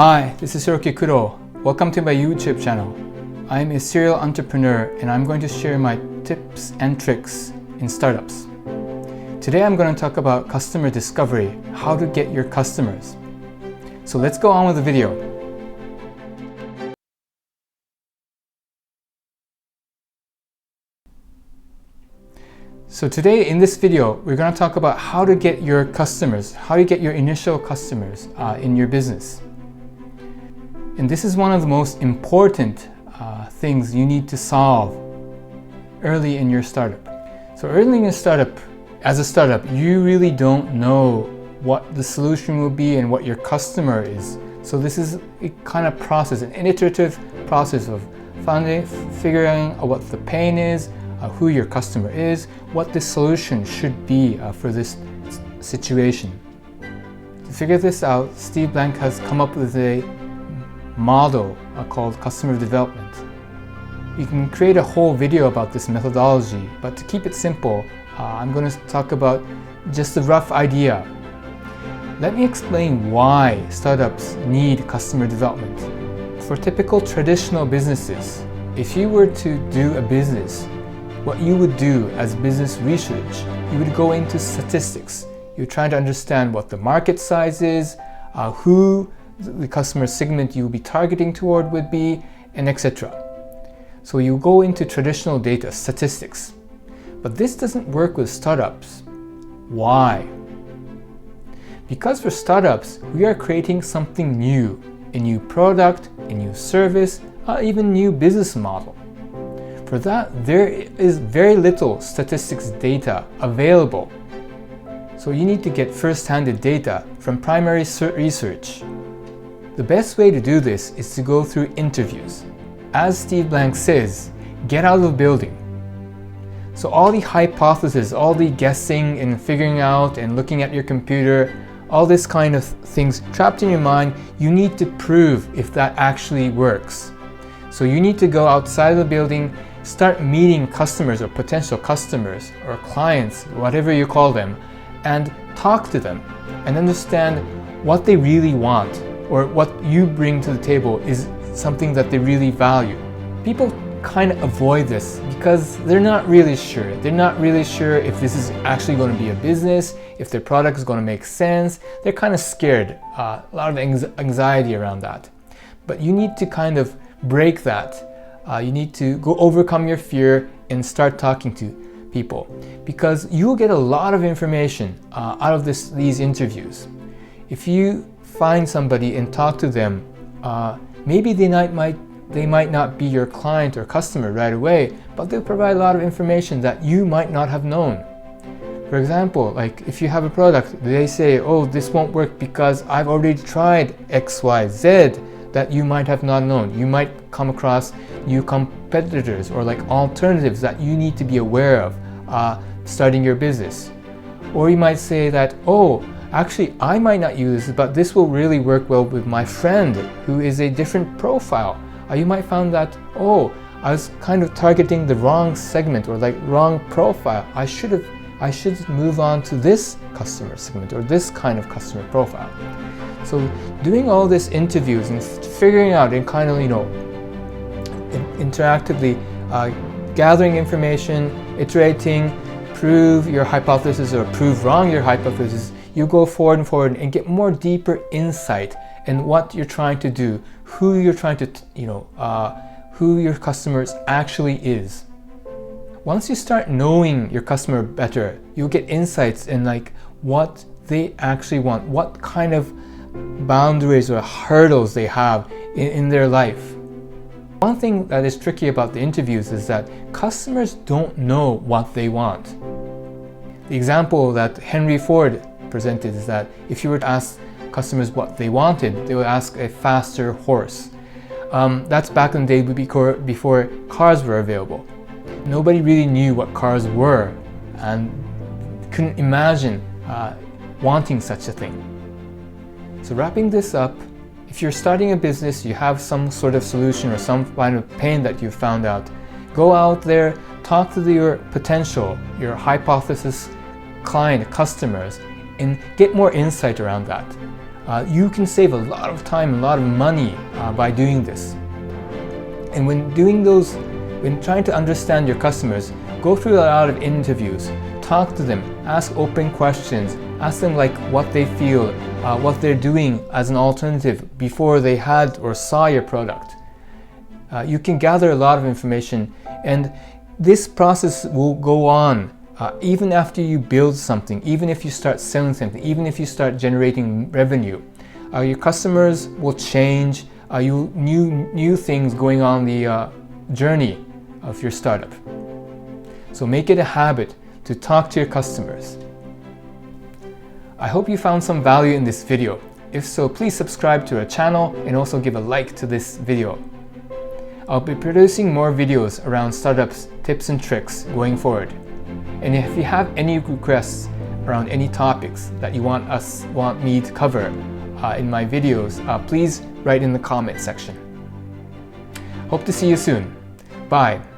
Hi, this is Hiroki Kuro. Welcome to my YouTube channel. I am a serial entrepreneur and I'm going to share my tips and tricks in startups. Today I'm going to talk about customer discovery, how to get your customers. So let's go on with the video. So today in this video, we're going to talk about how to get your customers, how to get your initial customers in your business. And this is one of the most important things you need to solve early in your startup. So early in your startup, as a startup, you really don't know what the solution will be and what your customer is. So this is a kind of process, an iterative process of figuring out what the pain is, who your customer is, what the solution should be for this situation. To figure this out, Steve Blank has come up with a model called customer development. You can create a whole video about this methodology, but to keep it simple, I'm going to talk about just a rough idea. Let me explain why startups need customer development. For typical traditional businesses, if you were to do a business, what you would do as business research, you would go into statistics. You're trying to understand what the market size is, who the customer segment you'll be targeting toward would be, and etc. So you go into traditional data, statistics. But this doesn't work with startups. Why? Because for startups, we are creating something new, a new product, a new service, even new business model. For that, there is very little statistics data available. So you need to get first-hand data from primary research. The best way to do this is to go through interviews. As Steve Blank says, get out of the building. So all the hypotheses, all the guessing and figuring out and looking at your computer, all this kind of things trapped in your mind, you need to prove if that actually works. So you need to go outside of the building, start meeting customers or potential customers or clients, whatever you call them, and talk to them and understand what they really want, or what you bring to the table is something that they really value. People kind of avoid this because they're not really sure. They're not really sure if this is actually going to be a business, if their product is going to make sense. They're kind of scared, a lot of anxiety around that. But you need to kind of break that. You need to overcome your fear and start talking to people, because you'll get a lot of information out of these interviews. If you find somebody and talk to them, maybe they might not be your client or customer right away, but they'll provide a lot of information that you might not have known. For example, like if you have a product, they say, oh, this won't work because I've already tried X, Y, Z, that you might have not known. You might come across new competitors or like alternatives that you need to be aware of starting your business. Or you might say that, oh, actually, I might not use this, but this will really work well with my friend who is a different profile. You might find that, oh, I was kind of targeting the wrong segment or like wrong profile. I should move on to this customer segment or this kind of customer profile. So doing all these interviews and figuring out and kind of, interactively gathering information, iterating, prove your hypothesis or prove wrong your hypothesis, you go forward and forward and get more deeper insight in what you're trying to do, who you're trying to, who your customers actually is. Once you start knowing your customer better, you'll get insights in like what they actually want, what kind of boundaries or hurdles they have in their life. One thing that is tricky about the interviews is that customers don't know what they want. The example that Henry Ford presented is that if you were to ask customers what they wanted, they would ask a faster horse. That's back in the day before cars were available. Nobody really knew what cars were and couldn't imagine wanting such a thing. So wrapping this up, if you're starting a business, you have some sort of solution or some kind of pain that you found out, go out there, talk to your potential, your hypothesis client, customers, and get more insight around that. You can save a lot of time, a lot of money by doing this. And when trying to understand your customers, go through a lot of interviews, talk to them, ask open questions, ask them like what they feel, what they're doing as an alternative before they had or saw your product. You can gather a lot of information, and this process will go on even after you build something, even if you start selling something, even if you start generating revenue. Your customers will change, new things going on the journey of your startup. So make it a habit to talk to your customers. I hope you found some value in this video. If so, please subscribe to our channel and also give a like to this video. I'll be producing more videos around startups, tips and tricks going forward. And if you have any requests around any topics that you want me to cover in my videos, please write in the comment section. Hope to see you soon. Bye.